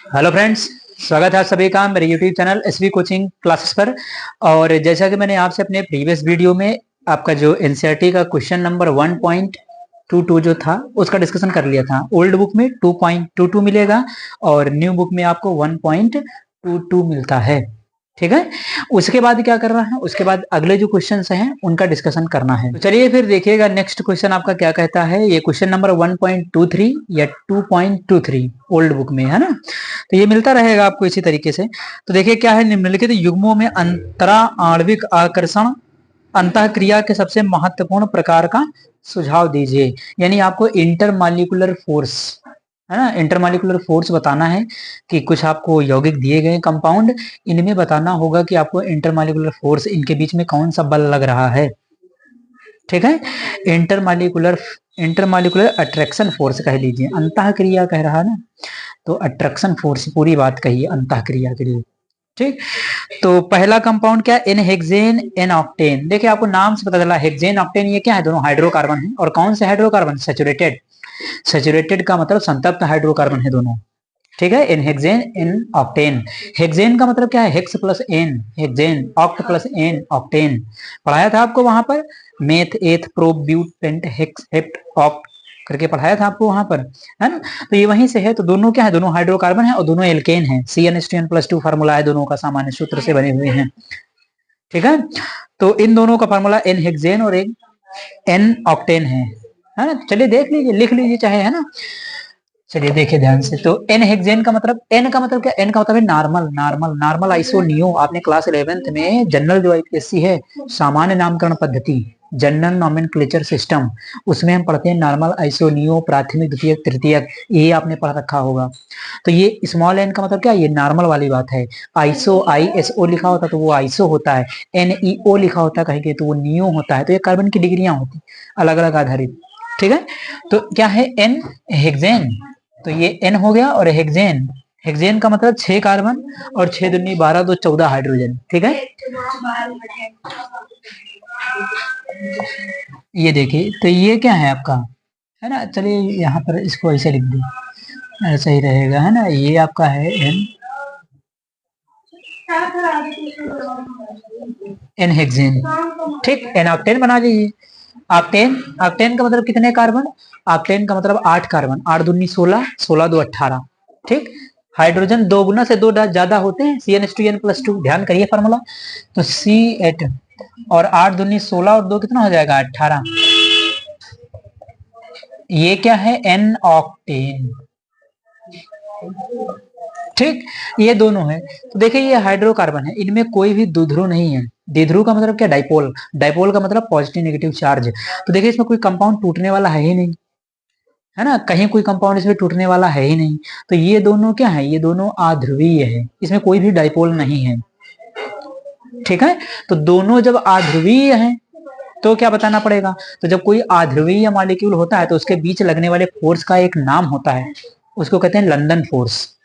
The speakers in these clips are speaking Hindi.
हेलो फ्रेंड्स, स्वागत है आप सभी का मेरे YouTube channel SV coaching classes पर। और जैसा कि मैंने आपसे अपने प्रीवियस वीडियो में आपका जो एनसीईआरटी का क्वेश्चन नंबर 1.22 जो था उसका डिस्कशन कर लिया था। ओल्ड बुक में 2.22 मिलेगा और न्यू बुक में आपको 1.22 मिलता है। ठीक है, उसके बाद क्या करना है, उसके बाद अगले जो क्वेश्चंस हैं उनका डिस्कशन करना है। तो चलिए फिर देखिएगा नेक्स्ट क्वेश्चन आपका क्या कहता है। ये क्वेश्चन नंबर 1.23 या 2.23 ओल्ड बुक में है ना, तो ये मिलता रहेगा आपको इसी तरीके से। तो देखिए क्या है, निम्नलिखित युग्मों में अंतरा आणविक आकर्षण अंतःक्रिया के सबसे महत्वपूर्ण प्रकार का सुझाव दीजिए। यानी आपको इंटरमॉलिक्यूलर फोर्स है ना, इंटरमॉलिक्यूलर फोर्स बताना है कि कुछ आपको यौगिक दिए गए कंपाउंड, इनमें बताना होगा कि आपको इंटरमॉलिक्यूलर फोर्स, इनके बीच में कौन सा बल लग रहा है। ठीक है, इंटरमॉलिक्यूलर इंटरमॉलिक्यूलर अट्रैक्शन फोर्स कह लीजिए, अंतःक्रिया कह रहा है ना, तो अट्रैक्शन फोर्स पूरी बात कहिए अंतःक्रिया के लिए। ठीक, तो पहला कंपाउंड क्या, एन हेक्सेन एन ऑक्टेन। देखिए आपको नाम से पता चला हेक्सेन ऑक्टेन ये क्या है, दोनों हाइड्रोकार्बन है। और कौन से हाइड्रोकार्बन, सैचुरेटेड। सैचुरेटेड का मतलब संतप्त हाइड्रोकार्बन है दोनों। ठीक है, n hexane n octane. Hexane का मतलब क्या है, hex plus n hexane, oct plus n octane. पढ़ाया था आपको वहां पर, meth eth prop but pent hex hept oct करके पढ़ाया था आपको वहां पर, है ना। तो ये वहीं से है। तो दोनों क्या है, दोनों हाइड्रोकार्बन है और दोनों एल्केन है। CnH2n+2 फार्मूला है दोनों का, सामान्य सूत्र से बने हुए हैं। ठीक है, तो इन दोनों का फार्मूला एन हेक्सेन और एक एन ऑक्टेन है ना। चलिए देख लीजिए, लिख लीजिए चाहे, है ना। चलिए देखिए ध्यान से, तो एन हेक्सेन का मतलब, एन का मतलब क्या, एन का मतलब है नॉर्मल नॉर्मल नॉर्मल आइसोनियो। आपने क्लास 11th में जनरल जो आईपीएससी है, सामान्य नामकरण पद्धति, जनरल नॉमेनक्लेचर सिस्टम, उसमें हम पढ़ते हैं नॉर्मल आइसोनियो, प्राथमिक द्वितीयक तृतीयक, ये आपने पढ़ रखा होगा। तो ये स्मॉल एन का मतलब क्या, ये नॉर्मल वाली बात है। आइसो ISO लिखा होता तो वो आइसो होता है, NEO लिखा होता कहीं तो वो नियो होता है। तो ये कार्बन की डिग्रियां होती अलग अलग आधारित। ठीक है, तो क्या है एन हेक्सेन, तो ये एन हो गया। और हेक्सेन, हेक्सेन का मतलब 6 कार्बन और 6 दूनी 12, 2 14 हाइड्रोजन। ठीक है, ये देखिए, तो ये क्या है आपका, है ना। चलिए यहाँ पर इसको ऐसे लिख दो, ऐसा ही रहेगा, है ना। ये आपका है एन एन हेक्सेन। ठीक, एन ऑक्टेन बना लीजिए। ऑक्टेन, ऑक्टेन का मतलब कितने कार्बन, ऑक्टेन का मतलब 8 कार्बन, 8 दूनी 16, 16 दो 18। ठीक, हाइड्रोजन दो गुना से दो ज्यादा होते हैं, CnH2n+2, ध्यान करिए फार्मूला। तो C8 और 8 दूनी 16 और 2 कितना हो जाएगा 18। ये क्या है, एन ऑक्टेन। ठीक, ये दोनों है। तो देखिए ये हाइड्रोकार्बन है, इनमें कोई भी द्विध्रुव नहीं है। द्विध्रुव का मतलब क्या, डाइपोल। डाइपोल का मतलब पॉजिटिव नेगेटिव चार्ज। तो देखिए इसमें कोई कंपाउंड टूटने वाला है ही नहीं, है ना, कहीं कोई कंपाउंड इसमें टूटने वाला है ही नहीं। तो ये दोनों क्या है, ये दोनों आध्रुवीय है, इसमें कोई भी डाइपोल नहीं है। ठीक है, तो दोनों जब आध्रुवीय हैं तो क्या बताना पड़ेगा, तो जब कोई आध्रुवीय मॉलिक्यूल होता है तो उसके बीच लगने वाले फोर्स का एक नाम होता है, उसको कहते हैं लंदन फोर्स,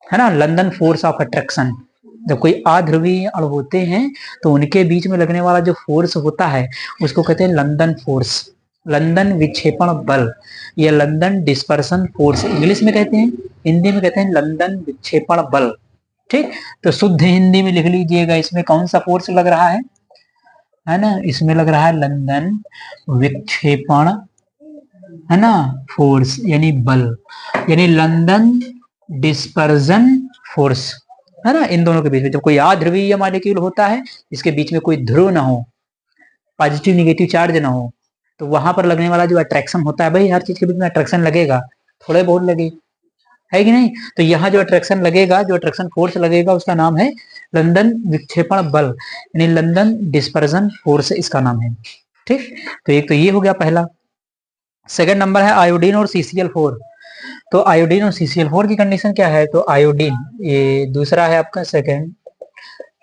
है ना, लंदन फोर्स ऑफ अट्रैक्शन। जब कोई अध्रुवीय अणु होते हैं तो उनके बीच में लगने वाला जो फोर्स होता है उसको कहते हैं लंदन फोर्स, लंदन विक्षेपण बल, या लंदन डिस्पर्सन फोर्स इंग्लिश में कहते हैं, हिंदी में कहते हैं लंदन विक्षेपण बल। ठीक, तो शुद्ध हिंदी में लिख लीजिएगा, इसमें कौन सा फोर्स लग रहा है ना, इसमें लग रहा है लंदन विक्षेपण, है ना, फोर्स यानी बल, यानी लंदन डिस्पर्जन फोर्स, है ना। इन दोनों के बीच में जब कोई अध्रुवीय मॉलिक्यूल होता है, इसके बीच में कोई ध्रुव ना हो, पॉजिटिव निगेटिव चार्ज ना हो, तो वहां पर लगने वाला जो अट्रैक्शन होता है, भाई हर चीज के बीच में अट्रैक्शन लगेगा, थोड़े बहुत लगे, है कि नहीं। तो यहाँ जो अट्रैक्शन लगेगा, जो अट्रैक्शन फोर्स लगेगा, उसका नाम है लंदन विक्षेपण बल, यानी लंदन डिस्पर्जन फोर्स इसका नाम है। ठीक, तो एक तो ये हो गया पहला। सेकंड नंबर है आयोडीन और CCl4। तो आयोडीन और CCl4 की कंडीशन क्या है, तो आयोडीन, ये दूसरा है आपका सेकंड,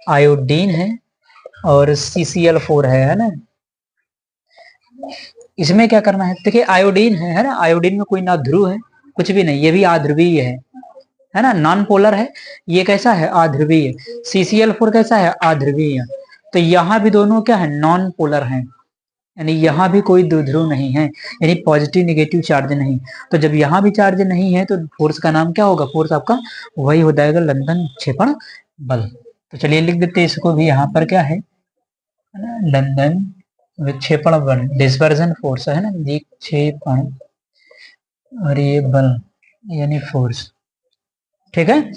आयोडीन है और CCl4 है ना। इसमें क्या करना है, देखिए आयोडीन है ना, आयोडीन में कोई ना ध्रुव है, कुछ भी नहीं, ये भी अध्रुवीय है ना, नॉन पोलर है। ये कैसा है, यानी यहाँ भी कोई द्विध्रुव नहीं है, यानी पॉजिटिव निगेटिव चार्ज नहीं। तो जब यहाँ भी चार्ज नहीं है तो फोर्स का नाम क्या होगा, फोर्स आपका वही हो जाएगा लंदन विक्षेपण बल। तो चलिए लिख देते हैं इसको भी, यहाँ पर क्या है ना, लंदन विक्षेपण बल, डिस्पर्जन फोर्स है ना, विक्षेपण और ये बल यानी फोर्स। ठीक है,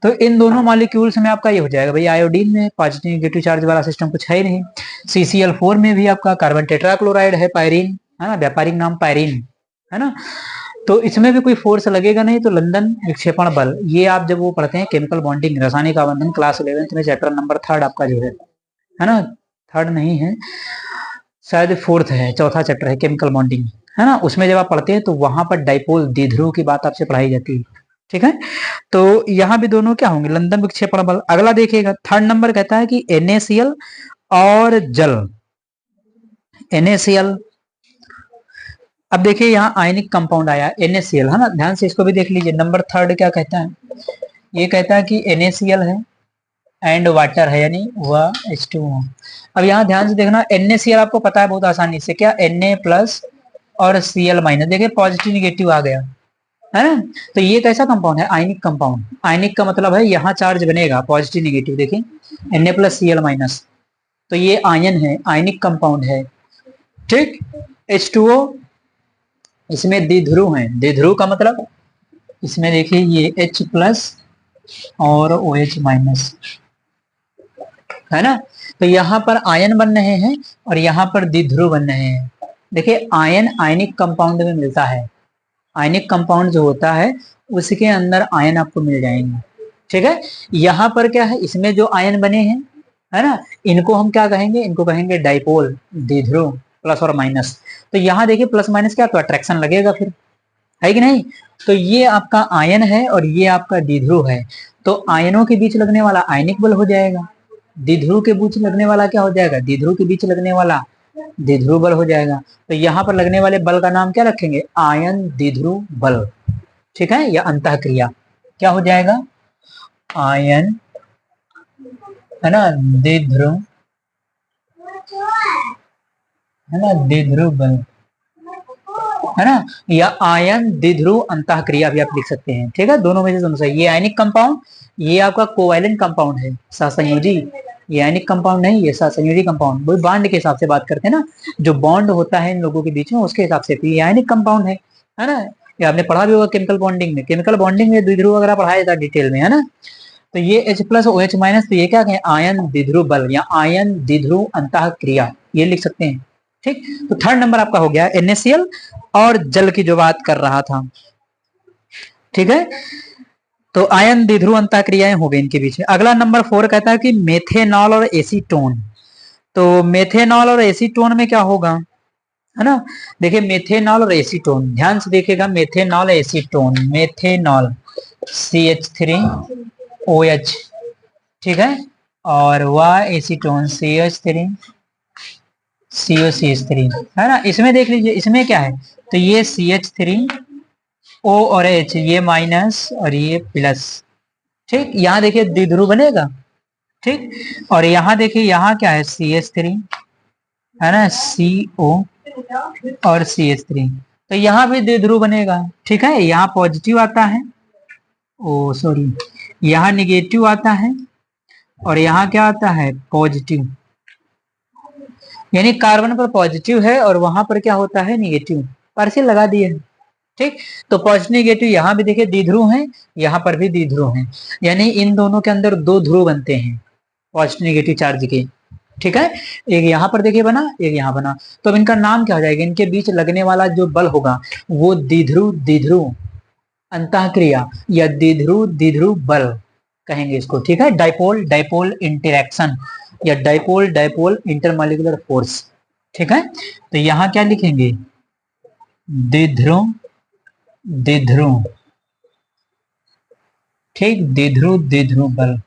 तो इन दोनों मॉलिक्यूल्स में आपका ये हो जाएगा भाई, आयोडीन में पॉजिटिव नेगेटिव चार्ज वाला सिस्टम कुछ है ही नहीं। CCl4 में भी आपका कार्बन टेट्राक्लोराइड है, पायरीन है ना, व्यापारिक नाम पायरीन है ना, तो इसमें भी कोई फोर्स लगेगा नहीं। तो लंदन विक्षेपण बल, ये आप जब वो पढ़ते हैं केमिकल बॉन्डिंग रासायनिक आबंधन क्लास 11th में चैप्टर नंबर 3 आपका जो है ना, 3 नहीं है शायद 4th है, चौथा चैप्टर है केमिकल बॉन्डिंग है ना, उसमें जब आप पढ़ते हैं तो वहां पर डाइपोल द्विध्रुव की बात आपसे पढ़ाई जाती है। ठीक है, तो यहाँ भी दोनों क्या होंगे, लंदन विक्षेपण बल। अगला देखिएगा 3rd नंबर कहता है कि NaCl और जल, NaCl। अब देखिए यहाँ आयनिक कंपाउंड आया NaCl है ना, ध्यान से इसको भी देख लीजिए। नंबर 3rd क्या कहता है, ये कहता है कि NaCl है एंड वाटर है, यानी वह H2O। अब यहाँ ध्यान से देखना, NaCl आपको पता है बहुत आसानी से, क्या Na प्लस और Cl माइनस, देखिए पॉजिटिव निगेटिव आ गया है ना। तो ये कैसा कंपाउंड है, आयनिक कंपाउंड। आयनिक का मतलब है यहाँ चार्ज बनेगा पॉजिटिव निगेटिव, देखिए Na प्लस Cl माइनस, तो ये आयन है, आयनिक कंपाउंड है। ठीक, H2O, इसमें द्विध्रुव है, द्विध्रुव का मतलब इसमें देखिए ये H प्लस और OH माइनस है ना, तो यहाँ पर आयन बन रहे हैं और यहाँ पर द्विध्रुव बन रहे हैं। देखिए आयन आयनिक कंपाउंड में मिलता है, आयनिक कंपाउंड जो होता है उसके अंदर आयन आपको मिल जाएंगे। ठीक है, यहाँ पर क्या है, इसमें जो आयन बने हैं है ना, इनको हम क्या कहेंगे, इनको कहेंगे डाइपोल, द्विध्रुव प्लस और माइनस। तो यहाँ देखिए प्लस माइनस क्या, तो अट्रैक्शन लगेगा फिर, है कि नहीं। तो ये आपका आयन है और ये आपका द्विध्रुव है, तो आयनों के बीच लगने वाला आयनिक बल हो जाएगा, द्विध्रुव के बीच लगने वाला क्या हो जाएगा, द्विध्रुव के बीच लगने वाला द्विध्रुव बल हो जाएगा। तो यहाँ पर लगने वाले बल का नाम क्या रखेंगे, आयन द्विध्रुव बल। ठीक है, या अंतःक्रिया क्या हो जाएगा, आयन है ना द्विध्रुव, है ना द्विध्रुव बल है ना, या आयन द्विध्रुव अंतःक्रिया भी आप लिख सकते हैं। ठीक है, दोनों में से दोनों सही। ये आयनिक कंपाउंड, ये आपका कोवैलेंट कंपाउंड है, सहसंयोजी। ये आयनिक कंपाउंड नहीं, ये सहसंयोजी कंपाउंड, वो बॉन्ड के हिसाब से बात करते हैं ना, जो बॉन्ड होता है इन लोगों के बीच में उसके हिसाब से। तो ये आयनिक कंपाउंड है ना, ये आपने पढ़ा भी होगा केमिकल बॉन्डिंग में, केमिकल बॉन्डिंग में द्विध्रुव वगैरह पढ़ाया जाता है डिटेल में है ना। तो ये H प्लस OH माइनस, तो ये क्या कहें, आयन द्विध्रुव बल या आयन द्विध्रुव अंतःक्रिया, ये लिख सकते हैं। ठीक, तो 3rd नंबर आपका हो गया NaCl और जल की जो बात कर रहा था। ठीक है, तो आयन द्विध्रुव अंतःक्रियाएं हो गई इनके बीच में। अगला नंबर 4 कहता है कि मेथेनॉल और एसीटोन। तो मेथेनॉल और एसीटोन में क्या होगा, है ना, देखिए मेथेनॉल और एसीटोन, ध्यान से देखिएगा, मेथेनॉल एसीटोन, मेथेनॉल CH3OH, ठीक है, और वह एसीटोन CH3COCH3 है ना। इसमें देख लीजिए, इसमें क्या है, तो ये CH3O और H, ये माइनस और ये प्लस। ठीक, यहाँ देखिए द्विध्रुव बनेगा। ठीक, और यहाँ देखिए यहाँ क्या है, CH3 है ना, CO और CH3, तो यहाँ भी द्विध्रुव बनेगा। ठीक है, यहाँ पॉजिटिव आता है, ओ सॉरी, यहाँ निगेटिव आता है और यहाँ क्या आता है, पॉजिटिव, यानी कार्बन पर पॉजिटिव है और वहां पर क्या होता है, निगेटिव। पार्शियल लगा दिए। ठीक, तो पॉजिटिव निगेटिव यहाँ भी देखिए द्विध्रुव है, यहाँ पर भी द्विध्रुव है, यानी इन दोनों के अंदर 2 ध्रुव बनते हैं पॉजिटिव निगेटिव चार्ज के। ठीक है, एक यहाँ पर देखिए बना, एक यहाँ बना, तो अब इनका नाम क्या हो जाएगा, इनके बीच लगने वाला जो बल होगा वो द्विध्रुव द्विध्रुव अंतःक्रिया या द्विध्रुव द्विध्रुव बल कहेंगे इसको। ठीक है, डाइपोल डाइपोल इंटरेक्शन या डाइपोल डाइपोल इंटरमॉलिक्यूलर फोर्स। ठीक है, तो यहाँ क्या लिखेंगे, द्विध्रुव द्विध्रुव, ठीक, द्विध्रुव द्विध्रुव बल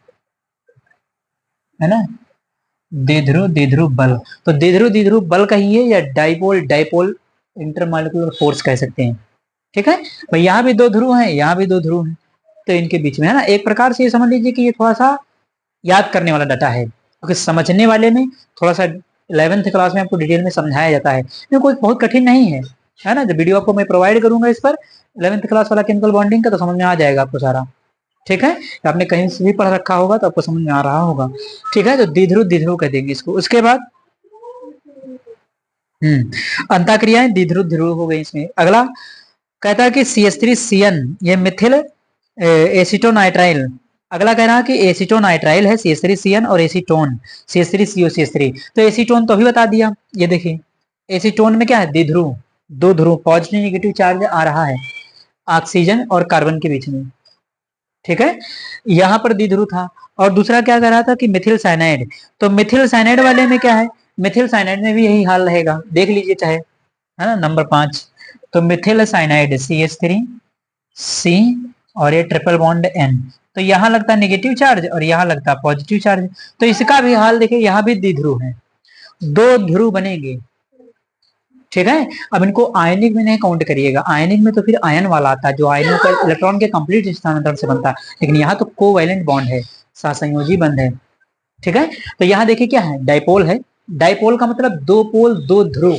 है ना, द्विध्रुव द्विध्रुव बल। तो द्विध्रुव द्विध्रुव बल कहिए या डाइपोल डाइपोल इंटरमॉलिक्यूलर फोर्स कह सकते हैं। ठीक है, तो यहाँ भी 2 ध्रुव हैं, यहाँ भी 2 ध्रुव हैं, तो इनके बीच में है ना, एक प्रकार से ये समझ लीजिए कि ये थोड़ा सा याद करने वाला डाटा है, क्योंकि समझने वाले में थोड़ा सा 11th क्लास में आपको डिटेल में समझाया जाता है, ये कोई बहुत कठिन नहीं है ना। जब वीडियो आपको मैं प्रोवाइड करूंगा इस पर 11th क्लास वाला केमिकल बॉन्डिंग का, तो समझ में आ जाएगा आपको सारा। ठीक है, आपने कहीं से भी पढ़ रखा होगा तो आपको समझ में आ रहा होगा। ठीक है, तो द्विध्रुव द्विध्रुव कह देंगे इसको। उसके बाद अंतःक्रियाएं द्विध्रुव ध्रुव हो गई इसमें। अगला कहता है कि CH3CN ये मिथिल एसिटोनाइट्राइल। अगला कह रहा है कि एसिटोनाइट्राइल है CH3CN और एसीटोन CH3COCH3। तो एसीटोन तो अभी बता दिया। ये देखिए एसीटोन में क्या है, द्विध्रुव, दो ध्रुव, पॉजिटिव नेगेटिव चार्ज आ रहा है ऑक्सीजन और कार्बन के बीच में। ठीक है, यहां पर द्विध्रुव था। और दूसरा क्या कह रहा था कि मिथिल साइनाइड। तो मिथिल साइनाइड वाले में क्या है, मिथिल साइनाइड में भी यही हाल रहेगा, देख लीजिए चाहे, है ना, नंबर 5। तो मिथिल साइनाइड CH3C और ये ट्रिपल बॉन्ड N। तो यहाँ लगता है नेगेटिव चार्ज और यहाँ लगता है पॉजिटिव चार्ज। तो इसका भी हाल देखिए, यहाँ भी द्विध्रुव है, दो ध्रुव बनेंगे। ठीक है, अब इनको आयनिक में नहीं काउंट करिएगा, आयनिक में तो फिर आयन वाला आता है जो आयनों का इलेक्ट्रॉन के कंप्लीट स्थानांतरण से बनता है, लेकिन यहाँ तो कोवैलेंट बॉन्ड है, सहसंयोजी बंध है। ठीक है, तो यहाँ देखिए क्या है, डाइपोल है। डाइपोल का मतलब दो पोल दो ध्रुव,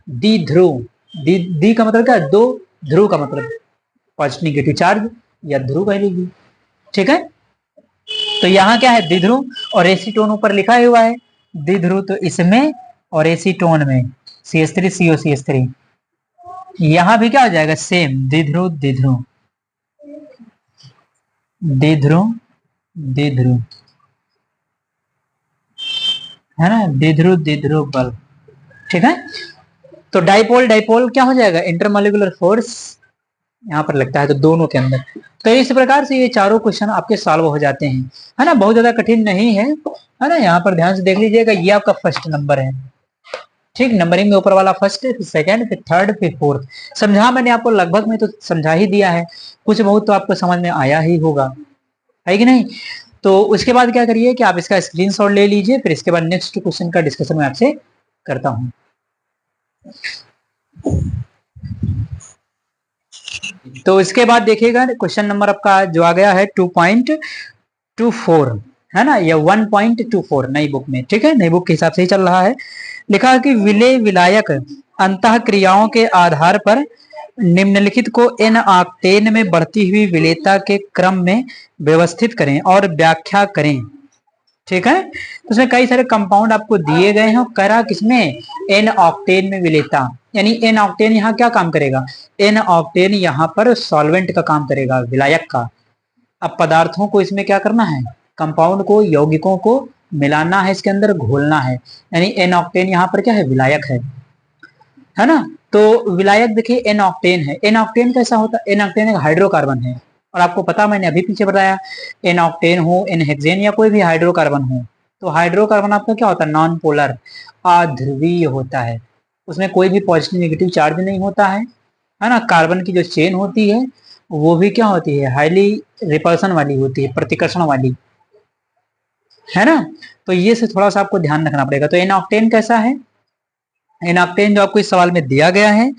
द्विध्रुव। दी का मतलब क्या है, दो ध्रुव का मतलब पॉजिटिव नेगेटिव चार्ज या ध्रुव कह लीजिए। ठीक है, तो यहाँ क्या है, द्विध्रुव। और एसीटोन ऊपर लिखा हुआ है द्विध्रुव, तो इसमें और एसीटोन में CH3COCH3। यहाँ भी क्या हो जाएगा, सेम द्विध्रुव द्विध्रुव द्विध्रुव द्विध्रुव, है ना, द्विध्रुव द्विध्रुव बल्ब। ठीक है, तो डाइपोल डाइपोल क्या हो जाएगा, इंटरमोलिकुलर फोर्स यहाँ पर लगता है, तो दोनों के अंदर। तो इस प्रकार से ये चारों क्वेश्चन आपके सॉल्व हो जाते हैं, है ना, बहुत ज्यादा कठिन नहीं है ना। यहाँ पर ध्यान से देख लीजिएगा, ये आपका फर्स्ट नंबर है। ठीक, नंबरिंग में ऊपर वाला फर्स्ट, फिर सेकंड, फिर थर्ड, फिर फोर्थ। समझा मैंने आपको लगभग में तो समझा ही दिया है, कुछ बहुत तो आपको समझ में आया ही होगा, है कि नहीं। तो उसके बाद क्या करिए कि आप इसका स्क्रीनशॉट ले लीजिए, फिर इसके बाद नेक्स्ट क्वेश्चन का डिस्कशन मैं आपसे करता हूं। तो इसके बाद देखिएगा क्वेश्चन नंबर आपका जो आ गया है 2.24, है ना, या 1.24 नई बुक में। ठीक है, नई बुक के हिसाब से ही चल रहा है। लिखा है कि विलेय विलायक अंतः क्रियाओं के आधार पर निम्नलिखित को n ऑक्टेन में बढ़ती हुई विलेयता के क्रम में व्यवस्थित करें और व्याख्या करें। ठीक है, तो उसमें कई सारे कंपाउंड आपको दिए गए हैं, कह रहा किसमें, n ऑक्टेन में विलेयता, यानी n ऑक्टेन यहाँ क्या काम करेगा, n ऑक्टेन यहाँ पर सॉल्वेंट का काम करेगा, विलायक का। अब पदार्थों को इसमें क्या करना है, कंपाउंड को, यौगिकों को मिलाना है, इसके अंदर घोलना है, यानी n ऑक्टेन यहाँ पर क्या है, विलायक है ना। तो विलायक देखिए n ऑक्टेन है, n ऑक्टेन कैसा होता है, n ऑक्टेन एक हाइड्रोकार्बन है, और आपको पता मैंने अभी पीछे बताया, n ऑक्टेन हो, n हेक्सेन या कोई भी हाइड्रोकार्बन हो, तो हाइड्रोकार्बन आपका क्या होता है, नॉन पोलर, अध्रुवीय होता है, उसमें कोई भी पॉजिटिव नेगेटिव चार्ज नहीं होता है ना। कार्बन की जो चेन होती है वो भी क्या होती है, हाईली रिपल्सन वाली होती है, प्रतिकर्षण वाली, है ना। तो ये से थोड़ा सा आपको ध्यान रखना पड़ेगा। तो एन ऑक्टेन कैसा है, एन ऑक्टेन जो आपको इस सवाल में दिया गया है,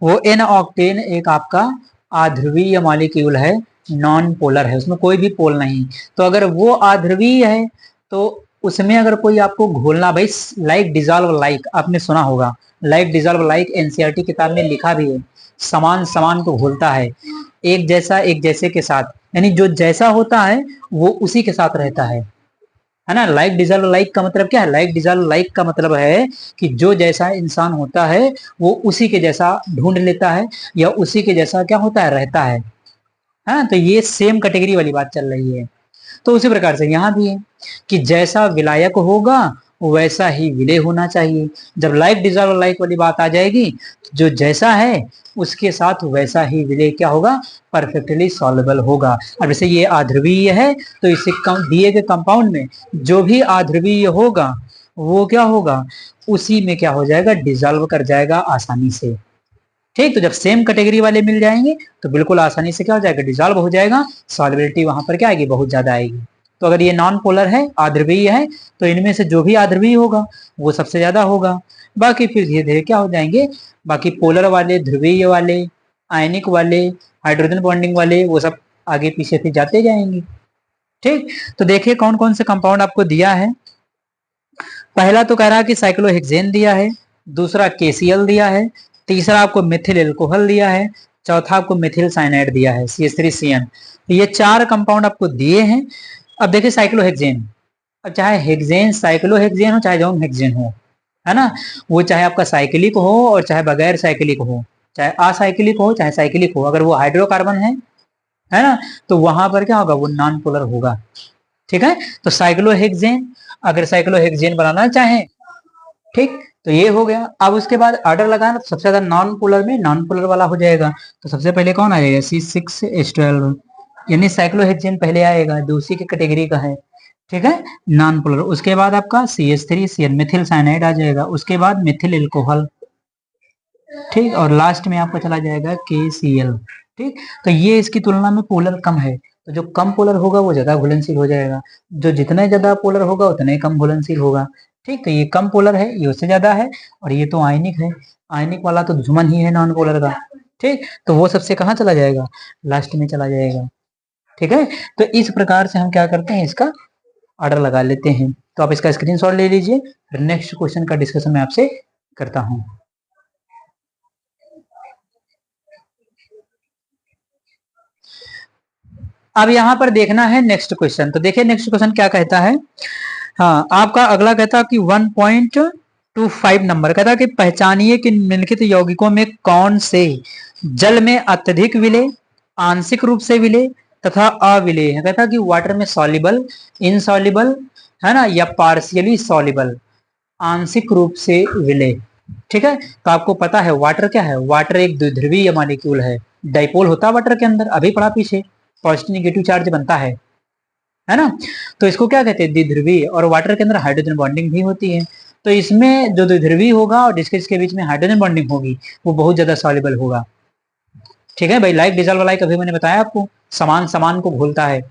वो एन ऑक्टेन एक आपका आध्रुवीय मॉलिक्यूल है, नॉन पोलर है, उसमें कोई भी पोल नहीं। तो अगर वो आध्रुवीय है तो उसमें अगर कोई आपको घोलना, भाई लाइक डिजॉल्व लाइक, आपने सुना होगा, लाइक डिजॉल्व लाइक, एनसीईआरटी किताब में लिखा भी है, समान समान को घोलता है, एक जैसा एक जैसे के साथ, यानी जो जैसा होता है वो उसी के साथ रहता है ना। लाइक डिजॉल्व लाइक का मतलब क्या है, लाइक डिजॉल्व लाइक का मतलब है कि जो जैसा इंसान होता है वो उसी के जैसा ढूंढ लेता है, या उसी के जैसा क्या होता है, रहता है ना। तो ये सेम कैटेगरी वाली बात चल रही है। तो उसी प्रकार से यहाँ भी है कि जैसा विलायक होगा वैसा ही विलेय होना चाहिए। जब लाइक डिजॉल्व लाइक वाली बात आ जाएगी, जो जैसा है उसके साथ वैसा ही विलेय क्या होगा, परफेक्टली सॉल्युबल होगा। अब जैसे ये आध्रुवीय है, तो इसे दिए गए कंपाउंड में जो भी आध्रुवीय होगा वो क्या होगा, उसी में क्या हो जाएगा, डिजॉल्व कर जाएगा आसानी से। ठीक, तो जब सेम कैटेगरी वाले मिल जाएंगे तो बिल्कुल आसानी से क्या हो जाएगा, डिजॉल्व हो जाएगा, सॉल्युबिलिटी वहां पर क्या आएगी, बहुत ज्यादा आएगी। तो अगर ये नॉन पोलर है, आध्रुवीय है, तो इनमें से जो भी आध्रुवीय होगा वो सबसे ज्यादा होगा, बाकी फिर धीरे धीरे क्या हो जाएंगे, बाकी पोलर वाले, ध्रुवीय वाले, आयनिक वाले, हाइड्रोजन बॉन्डिंग वाले, वो सब आगे पीछे से जाते जाएंगे। ठीक, तो देखिए कौन कौन से कंपाउंड आपको दिया है। पहला तो कह रहा है कि साइक्लोहेक्सेन दिया है, दूसरा केसीएल दिया है, तीसरा आपको मिथिल एल्कोहल दिया है, चौथा आपको मिथिल साइनाइड दिया है CH3CN। तो ये 4 कंपाउंड आपको दिए हैं। अब देखिए साइक्लोहेक्सेन, अब चाहे हेक्सेन साइक्लोहेक्सेन हो चाहे जॉन हेक्सेन हो, है ना, वो चाहे आपका साइक्लिक हो और चाहे बगैर साइक्लिक हो, चाहे असाइक्लिक हो चाहे साइक्लिक हो, अगर वो हाइड्रोकार्बन है ना, तो वहां पर क्या होगा, वो नॉन पोलर होगा। ठीक है, तो साइक्लोहेक्सेन, अगर साइक्लोहेक्सेन बनाना चाहें, ठीक, तो ये हो गया। अब उसके बाद ऑर्डर लगाना, तो सबसे ज्यादा नॉन पोलर में नॉन पोलर वाला हो जाएगा। तो सबसे पहले कौन आएगा, C6H12, यानी साइक्लोहेक्सेन पहले आएगा, जो उसी की कैटेगरी का है। ठीक है, नॉन पोलर। उसके बाद आपका CH3CN मिथिल साइनाइड आ जाएगा, उसके बाद मिथिल एल्कोहल, ठीक, और लास्ट में आपका चला जाएगा KCl। ठीक, तो ये इसकी तुलना में पोलर कम है, तो जो कम पोलर होगा वो ज्यादा घुलनशील हो जाएगा, जो जितना ज्यादा पोलर होगा उतना ही कम घुलनशील होगा। ठीक, तो ये कम पोलर है, ये उससे ज्यादा है, और ये तो आयनिक है, आयनिक वाला तो दुश्मन ही है नॉन पोलर का। ठीक, तो वो सबसे कहाँ चला जाएगा, लास्ट में चला जाएगा। ठीक है, तो इस प्रकार से हम क्या करते हैं, इसका ऑर्डर लगा लेते हैं। तो आप इसका स्क्रीनशॉट ले लीजिए, फिर नेक्स्ट क्वेश्चन का डिस्कशन मैं आपसे करता हूँ। अब यहाँ पर देखना है नेक्स्ट क्वेश्चन। तो देखिए नेक्स्ट क्वेश्चन क्या कहता है। हाँ, आपका अगला कहता है कि 1.25 नंबर कहता है कि पहचानिए कि निम्नलिखित यौगिकों में कौन से जल में अत्यधिक विलेय, आंशिक रूप से विलेय तथा अविलेय है। कहता है कि वाटर में सॉल्युबल, इनसॉल्युबल, है ना, या पार्शियली सॉल्युबल, आंशिक रूप से विलेय। ठीक है, तो आपको पता है वाटर क्या है, वाटर एक द्विध्रुवीय मॉलिक्यूल है, डाइपोल होता है वाटर के अंदर, अभी पढ़ा पीछे, पॉजिटिव नेगेटिव चार्ज बनता है ना। तो इसको क्या कहते हैं, द्विध्रुवीय, और वाटर के अंदर हाइड्रोजन बॉन्डिंग भी होती है। तो इसमें जो द्विध्रुवीय होगा और जिसके इसके बीच में हाइड्रोजन बॉन्डिंग होगी वो बहुत ज्यादा सॉल्युबल होगा। ठीक है भाई, लाइक डिजॉल्व लाइक अभी मैंने बताया आपको, समान समान को घोलता है,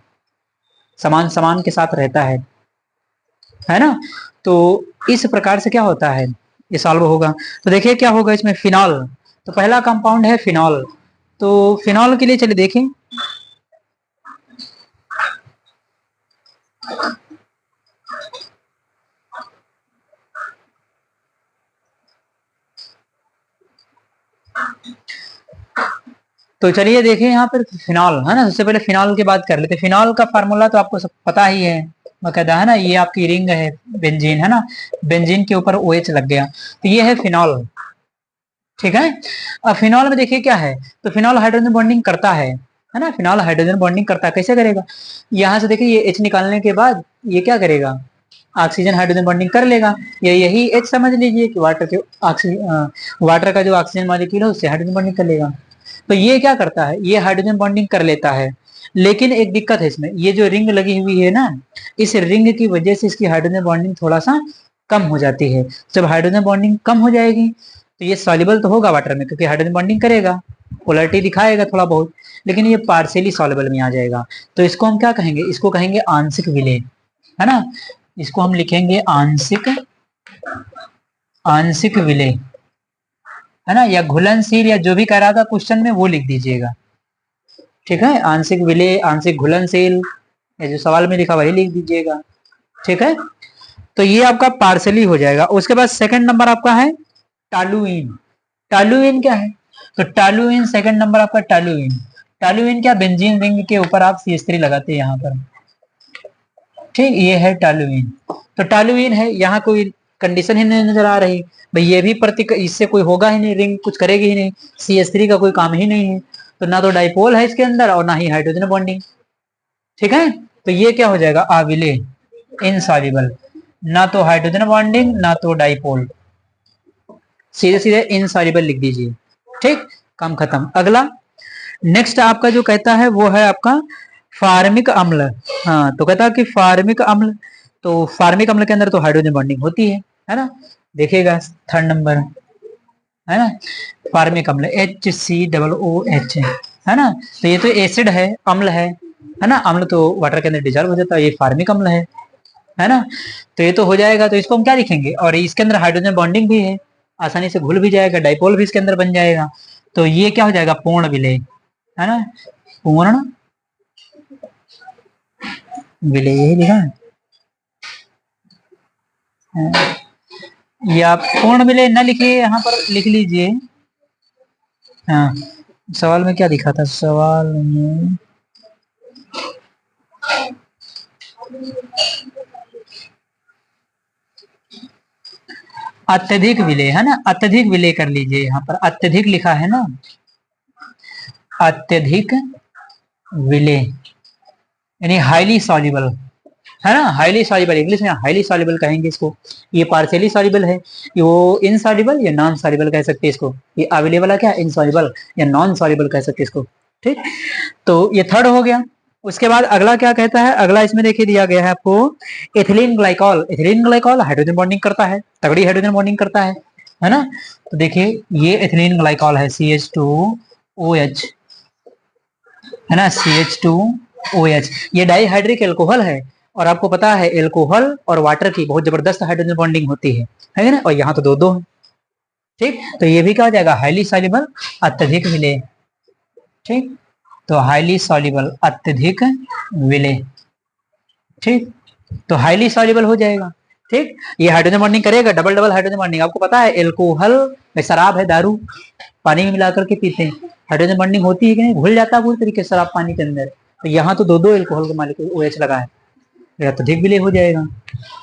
समान समान के साथ रहता है ना। तो इस प्रकार से क्या होता है, ये सॉल्व होगा। तो देखिए क्या होगा इसमें, फिनॉल, तो पहला कंपाउंड है फिनॉल। तो फिनॉल के लिए चलिए देखें। तो चलिए देखिए यहाँ पर फिनॉल, है ना, सबसे पहले फिनॉल की बात कर लेते हैं। फिनॉल का फार्मूला तो आपको सब पता ही है बकायदा, है ना, ये आपकी रिंग है बेंजीन, है ना, बेंजीन के ऊपर OH लग गया, तो ये है फिनॉल। ठीक है, अब फिनॉल में देखिए क्या है, तो फिनॉल हाइड्रोजन बॉन्डिंग करता है ना, फिनॉल हाइड्रोजन बॉन्डिंग करता है, कैसे करेगा, यहाँ से देखिए ये H निकालने के बाद ये क्या करेगा, ऑक्सीजन हाइड्रोजन बॉन्डिंग कर लेगा। ये यही H समझ लीजिए कि वाटर के ऑक्सीजन, वाटर का जो ऑक्सीजन मॉलिक्यूल है उससे हाइड्रोजन बॉन्डिंग कर लेगा। तो ये क्या करता है, ये हाइड्रोजन बॉन्डिंग कर लेता है, लेकिन एक दिक्कत है इसमें, ये जो रिंग लगी हुई है ना, इस रिंग की वजह से इसकी हाइड्रोजन बॉन्डिंग थोड़ा सा कम हो जाती है। जब हाइड्रोजन बॉन्डिंग कम हो जाएगी तो ये सॉल्युबल तो होगा वाटर में, क्योंकि हाइड्रोजन बॉन्डिंग करेगा, पोलरिटी दिखाएगा थोड़ा बहुत, लेकिन ये पार्शियली सॉल्युबल में आ जाएगा। तो इसको हम क्या कहेंगे, इसको कहेंगे आंशिक विलेय, है ना, इसको हम लिखेंगे आंशिक, आंशिक विलेय, है ना, या घुलनशील, या जो भी कह रहा था क्वेश्चन में वो लिख दीजिएगा। ठीक है, आंशिक विलेय, आंशिक घुलनशील, या जो सवाल में लिखा वही लिख दीजिएगा। ठीक है, तो ये आपका पार्सली हो जाएगा। उसके बाद सेकंड नंबर आपका है टालुइन। टालुइन क्या है, तो टालुइन सेकंड नंबर आपका टालुइन। टालुइन क्या, बेंजीन रिंग के ऊपर आप CH3 लगाते हैं यहाँ पर। ठीक, ये है टालुइन। तो टालुइन है, यहाँ कोई कंडीशन ही नहीं नजर आ रही भाई, ये भी प्रति, इससे कोई होगा ही नहीं, रिंग कुछ करेगी ही नहीं, CH3 का कोई काम ही नहीं है, तो ना तो डाइपोल है इसके अंदर और ना ही हाइड्रोजन बॉन्डिंग। ठीक है, तो ये क्या हो जाएगा, अविलेय, इनसॉल्युबल, ना तो हाइड्रोजन बॉन्डिंग ना तो डाइपोल, सीधे सीधे इनसॉल्युबल लिख दीजिए। ठीक, काम खत्म। अगला नेक्स्ट आपका जो कहता है वो है आपका फार्मिक अम्ल। हाँ, तो कहता है कि फार्मिक अम्ल, तो फार्मिक अम्ल के अंदर तो हाइड्रोजन बॉन्डिंग होती है ना, देखिएगा थर्ड नंबर, है ना, फार्मिक अम्ल HCOOH, है ना, तो ये तो एसिड है, अम्ल है ना, अम्ल तो वाटर के अंदर डिजॉल्व हो जाता है, ये फार्मिक अम्ल है ना, तो ये तो हो जाएगा। तो इसको हम क्या लिखेंगे, और इसके अंदर हाइड्रोजन बॉन्डिंग भी है, आसानी से घुल भी जाएगा, डाइपोल भी इसके अंदर बन जाएगा, तो ये क्या हो जाएगा, पूर्ण विलेय, है ना, पूर्ण विलेय, यही लिखा है। ये आप पूर्ण विलय न लिखिए, यहाँ पर लिख लीजिए। हाँ, सवाल में क्या दिखा था? सवाल में अत्यधिक विलय है ना, अत्यधिक विलय कर लीजिए। यहाँ पर अत्यधिक लिखा है ना, अत्यधिक विलय यानी हाईली सॉल्युबल है ना, हाईली सॉल्युबल, इंग्लिश में हाईली सॉल्युबल कहेंगे इसको। ये पार्शियली सॉल्युबल है, वो इनसॉल्युबल या नॉन सॉल्युबल कह सकते हैं इसको। ये अवेलेबल है क्या, इनसॉल्युबल या नॉन सॉल्युबल कह सकते हैं इसको। ठीक, तो ये थर्ड हो गया। उसके बाद अगला क्या कहता है, अगला इसमें देखिए दिया गया है आपको ethylene glycol. Ethylene glycol hydrogen bonding करता है, तगड़ी हाइड्रोजन बॉन्डिंग करता है ना। तो देखिए ये एथिलीन ग्लाइकॉल है, CH2OH है ना, CH2OH। ये डाईहाइड्रिक एल्कोहल है, और आपको पता है एल्कोहल और वाटर की बहुत जबरदस्त हाइड्रोजन बॉन्डिंग होती है ना, और यहाँ तो दो दो है। ठीक, तो ये भी क्या हो जाएगा, हाईली सॉल्युबल, अत्यधिक विलेय। ठीक, तो हाईली सॉल्युबल, अत्यधिक विलेय। ठीक, तो हाईली सॉल्युबल हो जाएगा। ठीक, ये हाइड्रोजन बॉन्डिंग करेगा, डबल डबल हाइड्रोजन बॉन्डिंग। आपको पता है एल्कोहल शराब है, दारू पानी में मिलाकर के पीते हैं, हाइड्रोजन बॉन्डिंग होती है कि नहीं, घुल जाता है पूरी तरीके से शराब पानी के अंदर। तो यहाँ तो दो दो एल्कोहल के मालिक OH लगा है, अत्यधिक विलेय हो जाएगा।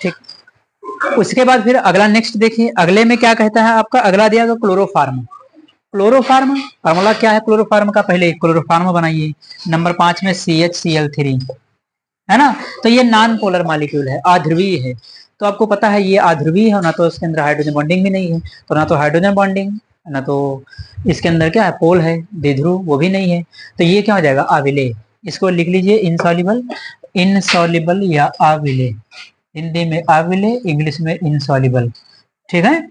ठीक, उसके बाद फिर अगला नेक्स्ट देखिए, अगले में क्या कहता है आपका, अगला दिया गया क्लोरोफार्म। क्लोरोफार्म फार्मूला क्या है क्लोरोफार्म का, पहले क्लोरोफार्म बनाइए। नंबर 5 में CHCl3 है ना। तो ये नॉन पोलर मॉलिक्यूल है, अध्रुवीय है। तो आपको पता है ये अध्रुवीय है ना, तो इसके अंदर हाइड्रोजन बॉन्डिंग भी नहीं है, तो ना तो हाइड्रोजन बॉन्डिंग ना तो इसके अंदर क्या है, पोल है, द्विध्रुव वो भी नहीं है। तो ये क्या हो जाएगा, अविलेय। इसको लिख लीजिए इनसॉल्युबल, इनसॉल्युबल या अविलेय। हिंदी में अविलेय, इंग्लिश में इनसॉल्युबल। ठीक है,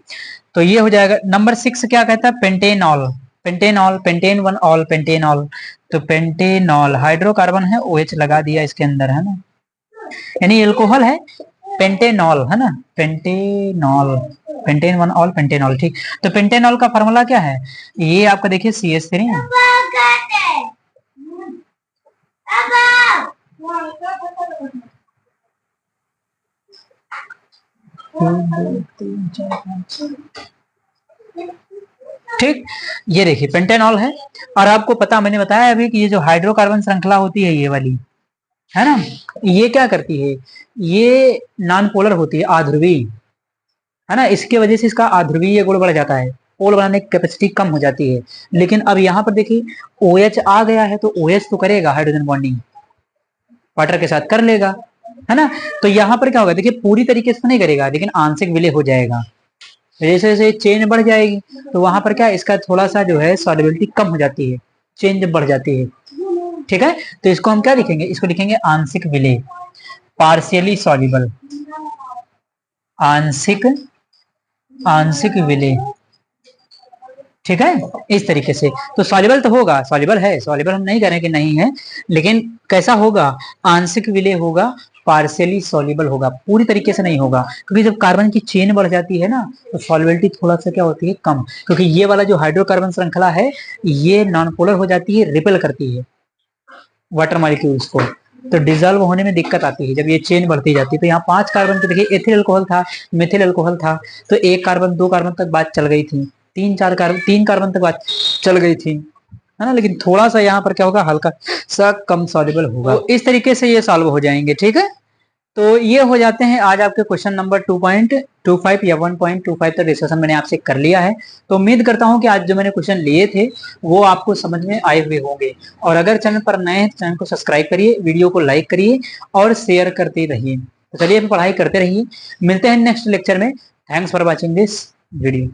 तो ये हो जाएगा। नंबर 6 क्या कहता है, pentanol. Pentanol, pentane one all, pentanol. तो पेंटेनॉल हाइड्रोकार्बन है, OH लगा दिया इसके अंदर है ना, यानी एल्कोहल है, पेंटेनॉल है ना, pentanol, pentane one all, pentanol. ठीक, तो पेंटेनॉल का फार्मूला क्या है, ये आपका देखिए CH3 ठीक, ये देखिए पेंटेनॉल है। और आपको पता, मैंने बताया अभी कि ये जो हाइड्रोकार्बन श्रृंखला होती है ये वाली है ना, ये क्या करती है, ये नॉन पोलर होती है, आध्रुवीय है ना, इसके वजह से इसका आध्रुवीय गुण बढ़ जाता है, पोल बनाने की कैपेसिटी कम हो जाती है। लेकिन अब यहाँ पर देखिए OH आ गया है, तो OH तो करेगा हाइड्रोजन बॉन्डिंग, वाटर के साथ कर लेगा है ना। तो यहाँ पर क्या होगा, देखिए पूरी तरीके से नहीं करेगा, लेकिन आंशिक विलय हो जाएगा। जैसे जैसे चेन बढ़ जाएगी, तो वहां पर क्या इसका थोड़ा सा जो है सॉल्युबिलिटी कम हो जाती है, चेन जब बढ़ जाती है। ठीक है, तो इसको हम क्या लिखेंगे, इसको लिखेंगे आंशिक विलय, पार्शियली सॉल्युबल, आंशिक, आंशिक विलय। ठीक है, इस तरीके से। तो सॉल्युबल तो होगा, सॉल्युबल है, सॉल्युबल हम नहीं कह रहे कि नहीं है, लेकिन कैसा होगा, आंशिक विलय होगा, पार्शियली सॉल्युबल होगा, पूरी तरीके से नहीं होगा। क्योंकि जब कार्बन की चेन बढ़ जाती है ना, तो सॉल्युबिलिटी थोड़ा सा क्या होती है, कम। क्योंकि ये वाला जो हाइड्रोकार्बन श्रृंखला है, ये नॉन पोलर हो जाती है, रिपेल करती है वाटर मॉलिक्यूल्स को, तो डिजोल्व होने में दिक्कत आती है जब ये चेन बढ़ती जाती है। तो यहाँ 5 कार्बन के देखिए, एथिल अल्कोहल था, मिथिल अल्कोहल था, तो 1 कार्बन 2 कार्बन तक बात चल गई थी, 3 कार्बन तक बात चल गई थी है ना। लेकिन थोड़ा सा यहाँ पर क्या होगा, हल्का सा कम सॉल्युबल होगा। तो इस तरीके से ये सॉल्व हो जाएंगे। ठीक है, तो ये हो जाते हैं आज आपके क्वेश्चन नंबर 2.25 या 1.25 तक डिस्कशन मैंने आपसे कर लिया है। तो उम्मीद करता हूं कि आज जो मैंने क्वेश्चन लिए थे वो आपको समझ में आए हुए होंगे। और अगर चैनल पर नए हैं तो चैनल को सब्सक्राइब करिए, वीडियो को लाइक करिए और शेयर करते रहिए। तो चलिए अभी पढ़ाई करते रहिए, मिलते हैं नेक्स्ट लेक्चर में। Thanks for watching this video.